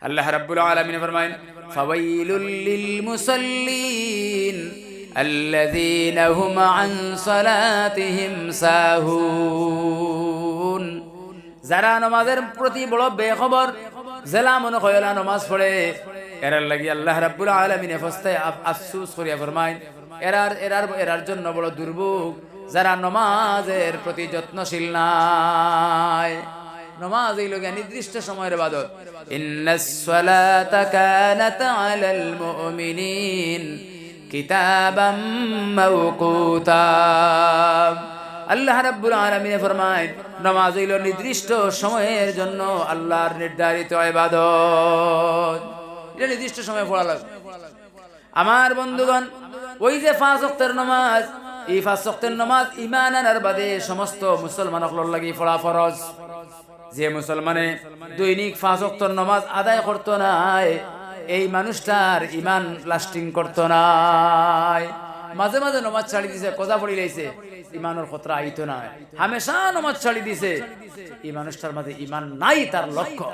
আল্লাহ রাব্বুল আলামিন ফরমায়েন ফাওয়াইলুল লিল মুসাল্লিন আল্লাযীনা হুম আন সালাতিহিম সাহুন। যারা নামাজের প্রতি বড় বেখবর, জেলা মনে কয়লা নামাজ পড়ে, এরার লাগি আল্লাহ রাব্বুল আলামিন ফস্তায় আফসোস করিয়া ফরমায়েন এরার জন্য বড় দুর্ভোগ, যারা নামাজের প্রতি যত্নশীল নাই। নামাজ এই লোক নির্দিষ্ট সময়ের ইবাদত। ইন্নাস সালাতা কানাত আলাল মুমিনিন কিতাবাম মাওকুতা। আল্লাহ রাব্বুল আলামিন ফরমায় নামাজ হইল নির্দিষ্ট সময়ের জন্য আল্লাহর নির্ধারিত ইবাদত। এটা নির্দিষ্ট সময়ে পড়া লাগবে। আমার বন্ধুগণ, ওই যে 5 ওয়াক্তের নামাজ, এই 5 ওয়াক্তের নামাজ ঈমান আনার বাদে সমস্ত মুসলমানদের লাগি পড়া ফরজ। যে মুসলমানে দৈনিক 5 ওয়াক্তের নামাজ আদায় করতো না, এই মানুষটার ঈমান লাস্টিং করতো না। মাঝে মাঝে নামাজ ছাড়ি দিছে, কথা পড়ি লাইছে, ঈমানের খতরা আইতো না। হামেশা নামাজ ছাড়ি দিছে, এই মানুষটার মাঝে ঈমান নাই, তার লক্ষ্য।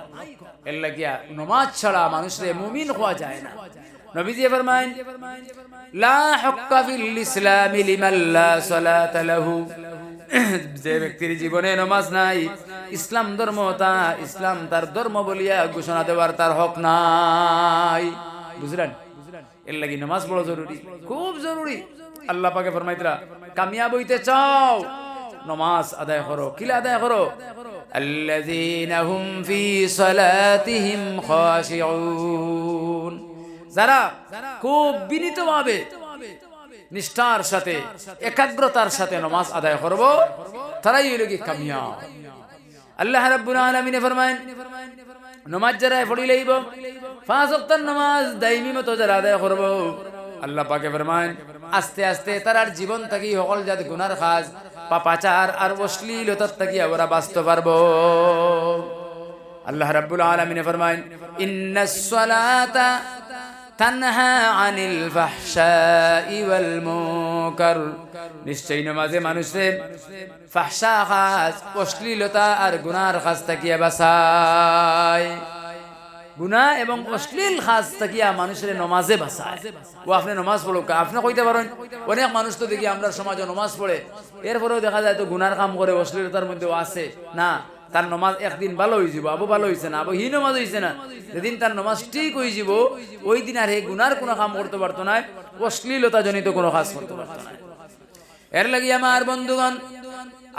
এর লাগিয়া নামাজ ছাড়া মানুষরে মুমিন হওয়া যায় না। নবীজি ফরমায়েন লা হুক্কা ফিল ইসলামি লিমান লা সালাতা লাহু। যে ব্যক্তির জীবনে নামাজ নাই, ইসলাম তার ধর্ম বলিয়া ঘোষণা দেওয়ার তার হক নাই। বুঝলেন? এর লাগি নামাজ বড় জরুরি, খুব জরুরি। আল্লাহ পাকে ফরমাইতরা, কামিয়াব হইতে চাও নামাজ আদায় করো। কিলা আদায় করো? আল্লাযীনা হুম ফি সালাতিহিম খাশিউন। যারা খুব বিনীতভাবে, নিষ্ঠার সাথে, একাগ্রতার সাথে নামাজ আদায় করব, তারাই হইল কি কামিয়াব। আল্লাহ রাব্বুল আলামিন ফরমায়েন নামাজ যারা পড়ি লইব, 5 ওয়াক্তের নামাজ দাইমি মতো যারা আদায় করব, আল্লাহ পাকে ফরমায়েন আস্তে আস্তে তার জীবন থাকি সকল জাত গুনার কাজ, পাপাচার আর অশ্লীলতার থাকি ওরা বাঁচতে পারবো। আল্লাহ রাব্বুল আলামিন ফরমায়েন ইন্নাস সালাতা তানহা আনিল ফাহশাই ওয়াল মুনকার। নিশ্চয়ই নামাজে মানুষের ফাহশা কাজ, অশ্লীলতা আর গুনার কাজ থেকে বাঁচায়। গুনাহ এবং অশ্লীল কাজ থেকে মানুষের নামাজে বাঁচায়। ও আপনি নামাজ পড়ো, আপনি কইতে পারেন অনেক মানুষ তো দেখি আমরা সমাজে নামাজ পড়ে, এরপরেও দেখা যায় তো গুনার কাম করে, অশ্লীলতার মধ্যেও আছে। না, তার নমাজ একদিন ভালো হয়ে যাব, আবু ভালো হয়েছে না, আবু হি নমাজ হয়েছে না, যেদিন তার নমাজ ঠিক হয়ে যাব, ওই দিন আর হে গুনার কোনো কাম করতে পারতো না, অশ্লীলতা জনিত কোনো কাজ করতে পারতো না। এর লাগি আমার বন্ধুগণ,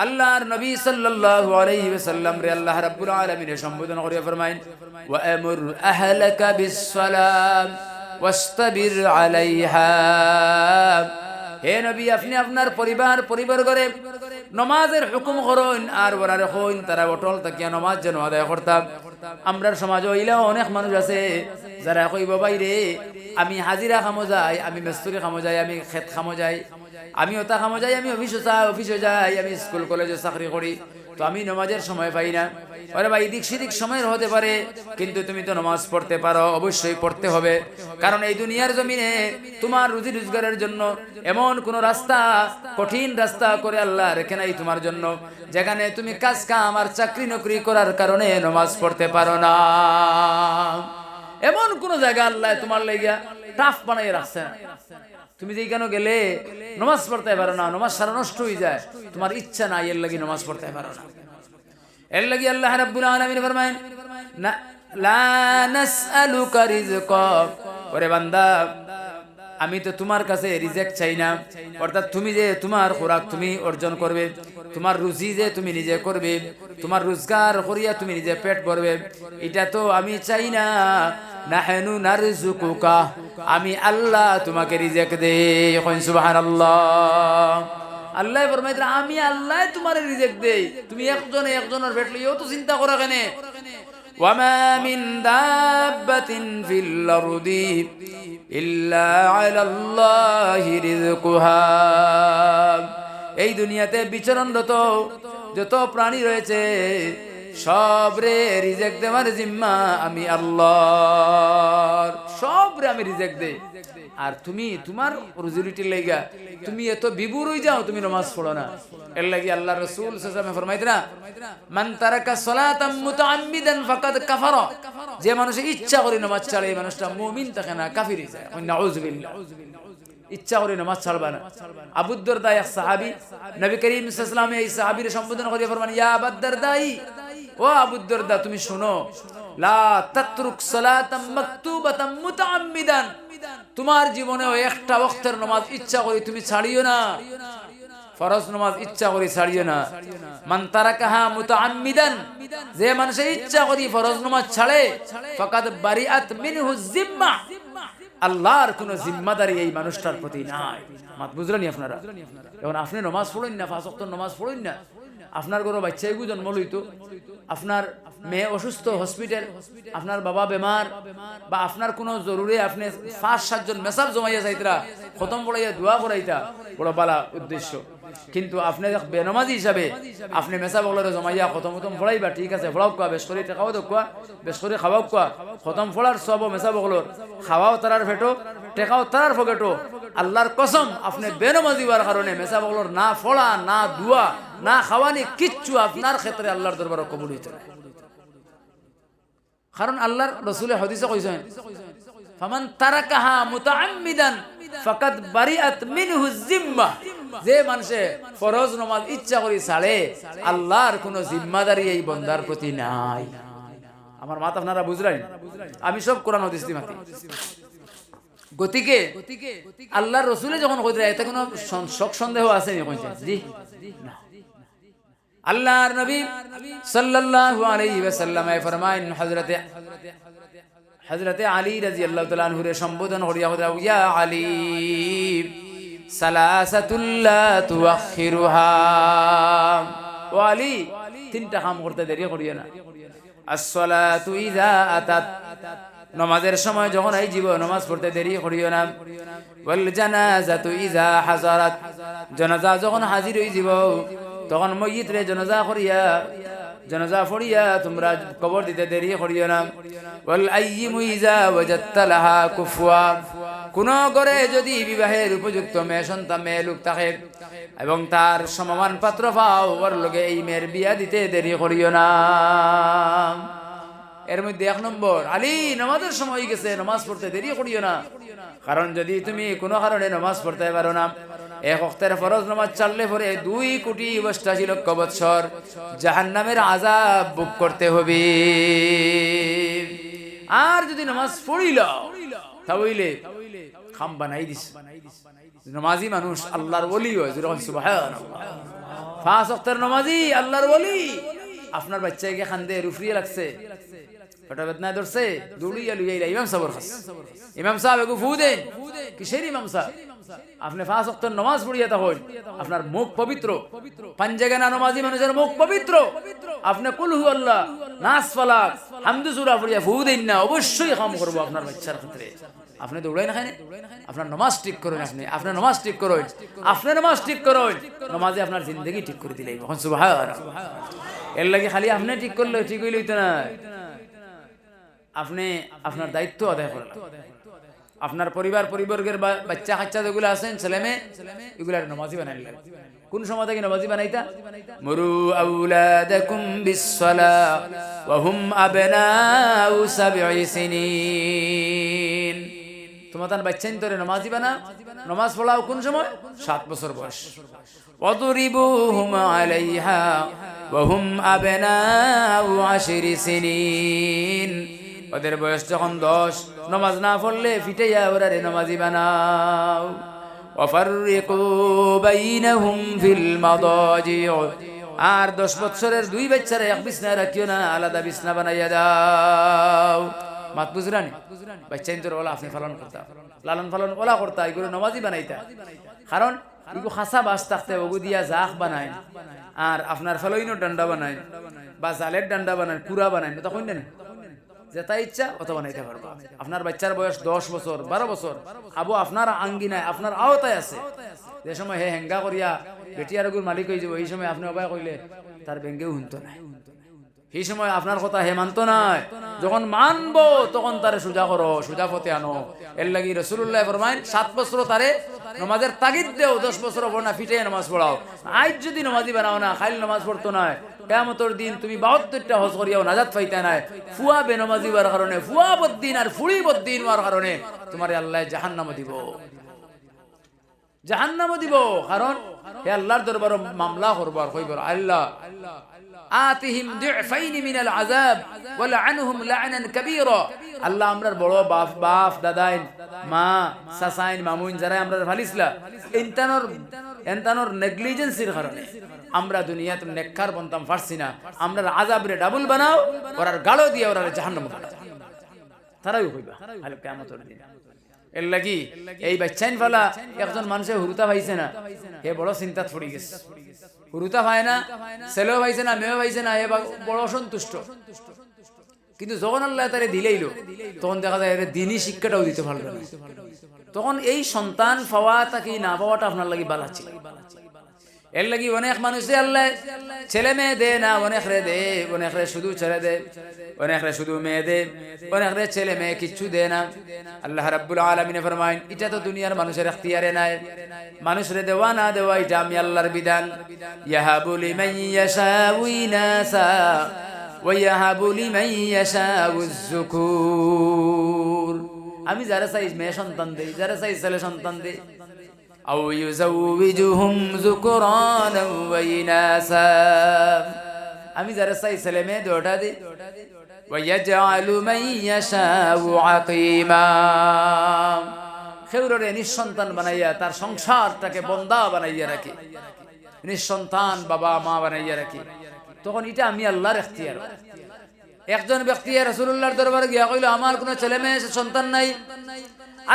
আল্লাহর নবী সাল্লাল্লাহু আলাইহি ওয়াসাল্লাম রে আল্লাহ রাব্বুল আলামিন সম্বোধন করে ফরমায়েন ওয়া আমুর আহলাকা বিস সালাম ওয়াস্তাবির আলাইহা। হে নবী, আপনি আপনার পরিবার করে নমাজের হুকুম করুন আর ওরা রাখুন তারা অটল থাকিয়া নমাজ যেন আদায় করতাম। আমরার সমাজে হইলেও অনেক মানুষ আছে যারা কইব বাইরে আমি হাজিরা খামো যাই, আমি মেস্তুরি খামো যাই, আমি খেত খামো যাই, আমি ওটা খামো যাই, আমি অফিসে যাই, আমি স্কুল কলেজে চাকরি করি, তো আমি নমাজের সময় পাই না। আরে ভাই, এদিক সেদিক সময়ের হতে পারে, কিন্তু তুমি তো নামাজ পড়তে পারো, অবশ্যই পড়তে হবে। কারণ এই দুনিয়ার জমিনে তোমার রুজি রোজগারের জন্য এমন কোন রাস্তা, কঠিন রাস্তা করে আল্লাহ রেখে নাই তোমার জন্য, যেখানে তুমি কাজ কাম আর চাকরি নকরি করার কারণে নামাজ পড়তে পারো না। এমন কোন জায়গা আল্লাহ তোমার লাগিয়া টাফ বানাই রাখছে না, তুমি যেখানে গেলে নামাজ পড়তে পারো না, নামাজ সারা নষ্ট হয়ে যায়, তোমার ইচ্ছা নাই এর লাগি নামাজ পড়তে পারো না। এর লাগি আল্লাহ রাব্বুল আলামিন ফরমায়েন লা নাসআলুকা রিজকা। ওরে বান্দা, আমি তো তোমার কাছে রিজেক চাই না, অর্থাৎ তুমি যে তোমার খোরাক তুমি অর্জন করবে, তোমার রুজি যে তুমি নিজে করবে, তোমার রোজগার করিয়া তুমি নিজে পেট ভরবে, এটা তো আমি চাই না। নাহনু নারযুকুকা, আমি আল্লাহ তোমাকে রিজেক দেই। সুবহানাল্লাহ। আল্লাহ ফরমাইতে আমি আল্লাহ তোমার রিজেক দেই, তুমি একজনের পেট লইও তো চিন্তা করা কেন। ওয়ামা মিন দাব্বাতিন ফিল আরদি ইল্লা আলাল্লাহি রিজকুহা। এই দুনিয়াতে বিচরণরত যত প্রাণী রয়েছে সব রে রিজেক্ট দেওয়ার জিম্মা আমি আল্লাহর, সব রে আমি রিজেক্ট দেই। আর তুমি তোমার রুজিরুটির লাইগা তুমি এত বিভোর হয়ে যাও, তুমি নামাজ পড়ো না। এর লাগি আল্লাহ রাসূল সাল্লাল্লাহু আলাইহি ওয়াসাল্লাম ফরমাইতেন, মান তারাকা সালাতাম মুতাআম্মিদান ফাকাদ কাফারা, যে মানুষ ইচ্ছা করে নামাজ ছাড়ে এই মানুষটা মুমিন থাকে না, কাফির হয়ে যায়। নাউযু বিল্লাহ। ইচ্ছা করে নামাজ ছাড়বা না। আবু দারদা এক সাহাবী, নবী করিম সাল্লাল্লাহু আলাইহি ওয়াসাল্লাম এই সাহাবীর সম্বোধন করে ফরমান, ইয়া আবু দারদাই, ও আবু দারদা তুমি শোনো, লা তাতরুক সালাতাম মাকতুবাতাম মুতাআম্মিদান, তোমার জীবনে একটা ওয়াক্তের নামাজ ইচ্ছা করে তুমি ছাড়িও না, ফরজ নামাজ ইচ্ছা করে ছাড়িও না। মান তারাকাহা মুতাআম্মিদান, যে মানুষ ইচ্ছা করে ফরজ নামাজ ছাড়ে, ফাকাদ বারিআত মিনহু জিম্মা, আল্লাহর কোন জিম্মাদারি এই মানুষটার প্রতি নাই। মাত বুঝলেন আপনারা? এখন আপনি নামাজ পড়েন না, পাঁচ ওয়াক্ত নামাজ পড়েন না, আপনার ঘরে বাচ্চা এগু জন্ম লইতো, আপনার মেয়ে অসুস্থ হসপিটাল, আপনার বাবা বেমার, বা আপনার কোনো জরুরি আপনি 5-7 জন মেসাব জমাইয়া যাইতরা, খতম পড়াইয়া দোয়া করাইতা, বড় বালা উদ্দেশ্য। কিন্তু আপনি বেনামাজি হিসাবে আপনি মেসাব বলরে জমাইয়া খতম পড়াইবা, ঠিক আছে পড়াও কোয়া, বেশ করে টেকাও দোয়া, বেশ করে খাওয়াও কোয়া, খতম পড়ার সব মেসাব বলর খাওয়াও তারার ফেটো, টেকাও তারার ফকেটো। আল্লাহর কসম, আপনি বেনামাজি হওয়ার কারণে মেসাব বলর না ফড়া, না দোয়া, না খাওয়ানি, কিচ্ছু আপনার ক্ষেত্রে আল্লাহর দরবারে কবুল হইতে না। কারণ আল্লাহর রাসূল হাদিসে কইছেন, ফামান তারাকাহা মুতাআম্মিদান ফাকাদ বারিআত মিনহু জিম্মা, যে মানুষে ফরজ নামাজ ইচ্ছা করে ছাড়ে, আল্লাহর কোনো জিম্মাদারি এই বান্দার প্রতি নাই। আমার মাত আপনারা বুঝলেন? আমি সব কোরআন হাদিস দিয়ে মাতি। গতিকে আল্লাহর রাসূলে যখন কইরা এতে কোনো শক সন্দেহ আছে নি? কইছেন জি না। আল্লাহর নবী সাল্লাল্লাহু আলাইহি ওয়াসাল্লাম ফরমায়েন, হযরতে আলী রাদিয়াল্লাহু তাআলা আনহু রে সম্বোধন করিয়া বলেন, ইয়া আলী সালাসাতুল লা তুআখিরুহা, ও আলী তিনটা কাম করতে দেরি করিও না। as-salatu ইযা আতাত, নামাজের সময় যখন আইজিব নামাজ পড়তে দেরি করিও না। ওয়াল জানাজাতু ইযা হাজারাত, জানাজা যখন হাজির হইজিব তখন মইয়িত রে জানাজা করিয়া, জানাজা পড়িয়া তোমরা কবর দিতে দেরি করিও না। ওয়াল আইয়িমু ইযা ওয়াজাদতা লাহা কুফওয়া, কোন ঘরে যদি বিবাহের উপযুক্ত মেয়ে সন্তান মেয়ে লোক থাকে এবং তার সমমান পাত্র পাও, ওর লগে এই মেয়ের বিয়া দিতে দেরি করিও না। এর মধ্যে 1 নম্বর, আলী নামাজের সময় গেছে, নামাজ পড়তে দেরি করিও না। কারণ যদি তুমি কোনো কারণে নামাজ পড়তে পারো না, এক ওয়াক্তের ফরজ নামাজ ছাড়লে পরে 2,88 লক্ষ বৎসর জাহান্নামের আযাব ভোগ করতে হবে। আর যদি নামাজ পড়িল তাহলে খাম বানাই দিস। নামাজি মানুষ আল্লাহর ওলি হয়, যখন সুবহানাল্লাহ 5 ওয়াক্তের নামাজি আল্লাহর ওলি। আপনার বাচ্চাকে খান্দে রুফরিয়ে লাগছে, পেটা বেদনা ধরছে, দৌড়িয়া লইয়া ইমাম সাহেবের কাছে, ইমাম সাহেব এগু ফু দেন। কিসের ইমাম সাহেব? আপনি 5 ওয়াক্তের নামাজ পড়িয়া তখন আপনার মুখ পবিত্র, পাঞ্জাগানা নামাজি মানুষের মুখ পবিত্র। আপনি কুল হু আল্লাহ, নাস ফালাক, হামদু সূরা পড়িয়া ফু দেন না, অবশ্যই কাম করব আপনার বাচ্চার ক্ষেত্রে। আপনি দৌড়াই না খায়, আপনার নামাজ ঠিক করুন, আপনি আপনার নামাজ ঠিক করুন, আপনার নামাজ ঠিক করুন, নামাজে আপনার জিন্দগি ঠিক করে দিলেই সুবহানাল্লাহ। এর লাগি খালি আপনি ঠিক করলে ঠিক হইল হইতো না, আপনি আপনার দায়িত্ব আদায় করলেন। আপনার পরিবর্গের বাচ্চা কাচ্চা যেগুলো আছেন, ছেলে মেয়ে, এগুলার নামাজি বানাইলেন। কোন সময় থেকে নামাজি বানাইতা? মুরু আউলাদাকুম বিসসালাহ ওয়া হুম আবনাউ 7 সিনিন, তোমাদের বাচ্চা তোরে নামাজি বানা, নামাজ পড়াও কোন সময়? 7 বছর বয়স। ওয়াদরিবুহুম আলাইহা ওয়া হুম আবনাউ 10 সিনিন, ওদের বয়স যখন 10, নামাজ না পড়লে ফিটাইয়া ওরারে নামাজি বানাও। ওয়াফাররিকু বাইনাহুম ফিল মাদাজি', আর 10 বছরের 2 বাচ্চারে এক বিছনায় রাখিও না, আলাদা বিছনা বানাইয়া দাও। মাত বুঝরানি? বাচ্চা ইন্তর ওলা আপনি পালন করতা, লালন পালন ওলা করতা, এগুলো নামাজি বানাইতা। কারণ এগুলো খাসা বাস থাকতে ওগু দিয়া জাখ বানায়, আর আপনার ফেলইনো ডান্ডা বানায়, বা জালের ডান্ডা বানায়, কুড়া বানায়, তখন না যেটা ইচ্ছা অত বানাইতে পারবো। আপনার বাচ্চার বয়স 10 বছর 12 বছর, আবু আপনার আঙ্গিনায় আপনার আওতায় আছে, যে সময় হে হেঙ্গা করিয়া বেটিয়ার গুর মালিক হয়ে যাব, এই সময় আপনি অবাক হইলে তার ব্যাঙ্গেও হুনতো না। এই সময় আপনার কথা হে মানতো নাই, যখন মানবো তখন তারে সোজা করো, সোজা পথে আনো। এর লাগি রাসূলুল্লাহ ফরমায় 7 বছর তারে নামাজের তাগিদ দেও, 10 বছর পর না ফিটে নামাজ পড়াও। আজ যদি নামাজি বানাও না, খালি নামাজ পড়তো না, কিয়ামতের দিন তুমি 72টা হজ করিয়াও নাজাত পাইতে নাই। ফুয়া বেনামাজি হওয়ার কারণে, ফুয়া বদ্দিন আর ফুড়ি বদ্দিন হওয়ার কারণে তোমারে আল্লাহ জাহান্নামে দিব, জাহান্নামে দিব। কারণ হে আল্লাহর দরবারে মামলা করব আর কইব আল্লাহ আতিহিম দু'ফাইন মিনাল আযাব ওয়া লা'আনহুম লা'নান কাবীরা। আল্লাহ আমরার বড় বাপ দাদাইন মা সাসাইন মামুন যারা আমরা ফালিসলা এনতানোর নেগলিজেন্সির কারণে আমরা দুনিয়াতে নেককার বনতাম পারছি না, আমরা আযাবরে ডাবল বানাও, ওরার গালো দিয়ে ওরা জাহান্নামে পাঠাও। তারাই কইবা আল কিয়ামতের দিন। এর লাগি এই বাচ্চাইন ফালা একজন মানুষে হুরুতা পাইছে না, হে বড় চিন্তাত পড়ি গেছে। হুরুতা পায় না, ছেলেও পাইছে না, মেয়েও পাইছে না, হে বড় অসন্তুষ্ট। কিন্তু যখন আল্লাহ তারে দিলেইলো, তখন দেখা যায় এর দিনই শিক্ষাটাও দিতে পারলো না। তখন এই সন্তান পাওয়া তাকে না পাওয়াটা আপনার লাগি বালা ছিল। এর লাগি অনেক মানুষে আল্লাহ ছেলে মেয়ে দে না, অনেক রে দে, অনেক রে শুধু ছেলে দে, অনেক রে শুধু মেয়ে দে, অনেক রে ছেলে মেয়ে কিচ্ছু দে না। আল্লাহ রাব্বুল আলামিন ফরমায় এটা তো দুনিয়ার মানুষের ইখতিয়ারে নাই, মানুষ রে দেওয়া না দেওয়া এটা আমি আল্লাহর বিধান। ইয়াহাবু লিমান ইয়াশাউ ইনাসা ওয়া ইয়াহাবু লিমান ইয়াশাউ যুকুর। আমি যারা চাই মেয়ে সন্তান দেই, যারা চাই ছেলে সন্তান দেই। আও ইউযাউযুহুম যুকরানাও ওয়া ইনাসা, আমি যারা চাই ছেলে মেয়ে দুটো দিই। ওয়া ইয়াজআলু মান ইয়াশাউ আকীমা, খেউরে নিঃসন্তান বানাইয়া তার সংসারটাকে বন্দা বানাইয়া রাখি, নিঃসন্তান বাবা মা বানাইয়া রাখি। তখন এটা আমি আল্লাহর ইখতিয়ার। একজন ব্যক্তি রাসূলুল্লাহর দরবারে গিয়া কইল আমার কোনো ছেলে মেয়ে সন্তান নাই।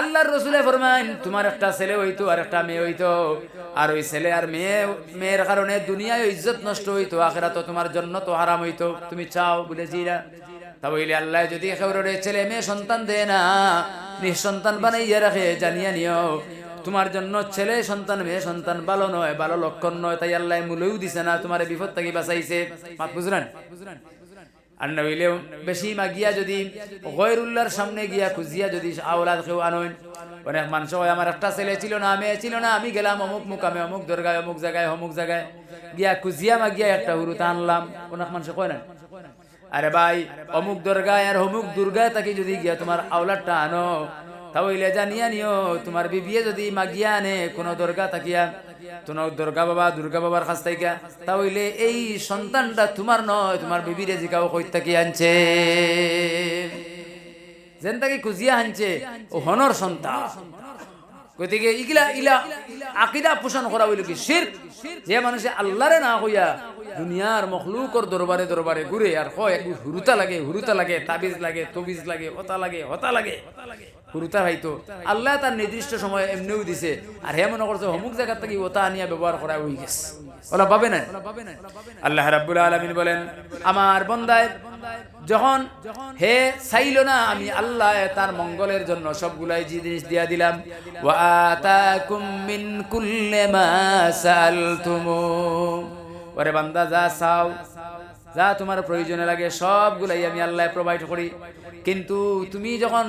আল্লাহর রাসূল ফরমায় তোমার একটা ছেলে হইতো আর একটা মেয়ে হইতো, আর ওই ছেলে আর মেয়ের কারণে দুনিয়ায় ইজ্জত নষ্ট হইতো, আখিরাতে তোমার জন্য তো হারাম হইতো। তুমি চাও বলে জিরা তা বইলে আল্লাহ যদি একেবারে ছেলে মেয়ে সন্তান দেয় না, নিঃসন্তান বানাইয়া রাখে, জানিয়া নিও তোমার জন্য ছেলে সন্তান মেয়ে সন্তান ভালো নয়, ভালো লক্ষণ নয়। তাই আল্লাহ মূলেও দিছে না, তোমার বিপদ থেকে বাঁচাইছে। বুঝলেন? আর নইলেও বেশি মাগিয়া যদি গয়রুল্লাহর সামনে গিয়া খুঁজিয়া যদি আওলাদ কেউ আনইন, অনেক মানুষ হয় আমার একটা ছেলে ছিল না, মেয়ে ছিল না, আমি গেলাম অমুক মুকামে অমুক দরগায় অমুক জায়গায় গিয়া খুঁজিয়া মাগিয়া একটা হুরুতা আনলাম। অনেক মানুষ কয় না আরে ভাই অমুক দরগায় আর অমুক দুর্গায় তাকে যদি গিয়া তোমার আওলাদটা আনো, তাহলে জানিয়া নিও তোমার বিবিয়ে যদি মাগিয়া আনে কোনো দরগা থাকিয়া, তোমার দুর্গা বাবার কাছ থেকে, তাহলে এই সন্তানটা তোমার নয়, তোমার বিবিরে জিগাও কই থাকি আনছে, যেন তাকে খুঁজিয়া আনছে ও হনর সন্তান। গতিকে ইলা আকীদা পোষণ করা হইল কি শিরক। যে মানুষে আল্লাহরে না কইয়া দুনিয়ার মখলুকর দরবারে ঘুরে আর কয় হুরুতা লাগে, তাবিজ লাগে, তবিজ লাগে, হতা লাগে হুরুতা হয়তো আল্লাহ তার নির্দিষ্ট সময় এমনিও দিছে, আর হে মনে করছে অমুক জায়গা থেকে ওটা আনিয়া ব্যবহার করা হয়ে গেছে, ওলা পাবে না। আল্লাহ রাব্বুল আলামিন বলেন আমার বান্দায় যখন হে চাইল না, আমি আল্লাহ তার মঙ্গলের জন্য সবগুলাই জিনিস দিয়া দিলাম। ওয়া আতাকুম মিন কুল্লি মা সাআলতুমু, ওরে বান্দা যা চাও, যা তোমার প্রয়োজনে লাগে সবগুলাই আমি আল্লাহ প্রোভাইড করি। কিন্তু তুমি যখন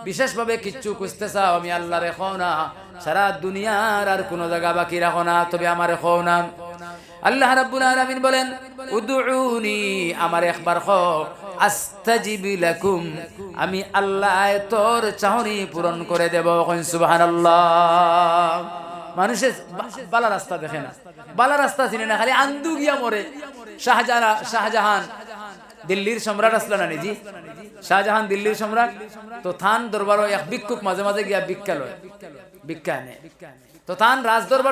বিশেষভাবে কিচ্ছু খুঁজতে চাও, আমি আল্লাহ রেখো না, সারা দুনিয়ার আর কোনো জায়গা বাকি রাখো না, তবে আমার রেখো না। আল্লাহ রাব্বুল আলামিন বলেন উদউনি, আমার একবার খো, আস্তাজিব লাকুম, আমি আল্লাহ তোর চাহনি পূরণ করে দেব। সুবহানাল্লাহ। মানুষের বালা রাস্তা দেখে না, বালা রাস্তা চিনে না, খালি আন্দু গিয়া মরে। শাহজাহান দিল্লির সম্রাট আসলা না নিজি, শাহজাহান দিল্লির সম্রাট তো থান দরবার এক ভিক্ষুক মাঝে মাঝে গিয়া ভিক্ষা লয়, ভিক্ষা এনে তো থান রাজ দরবার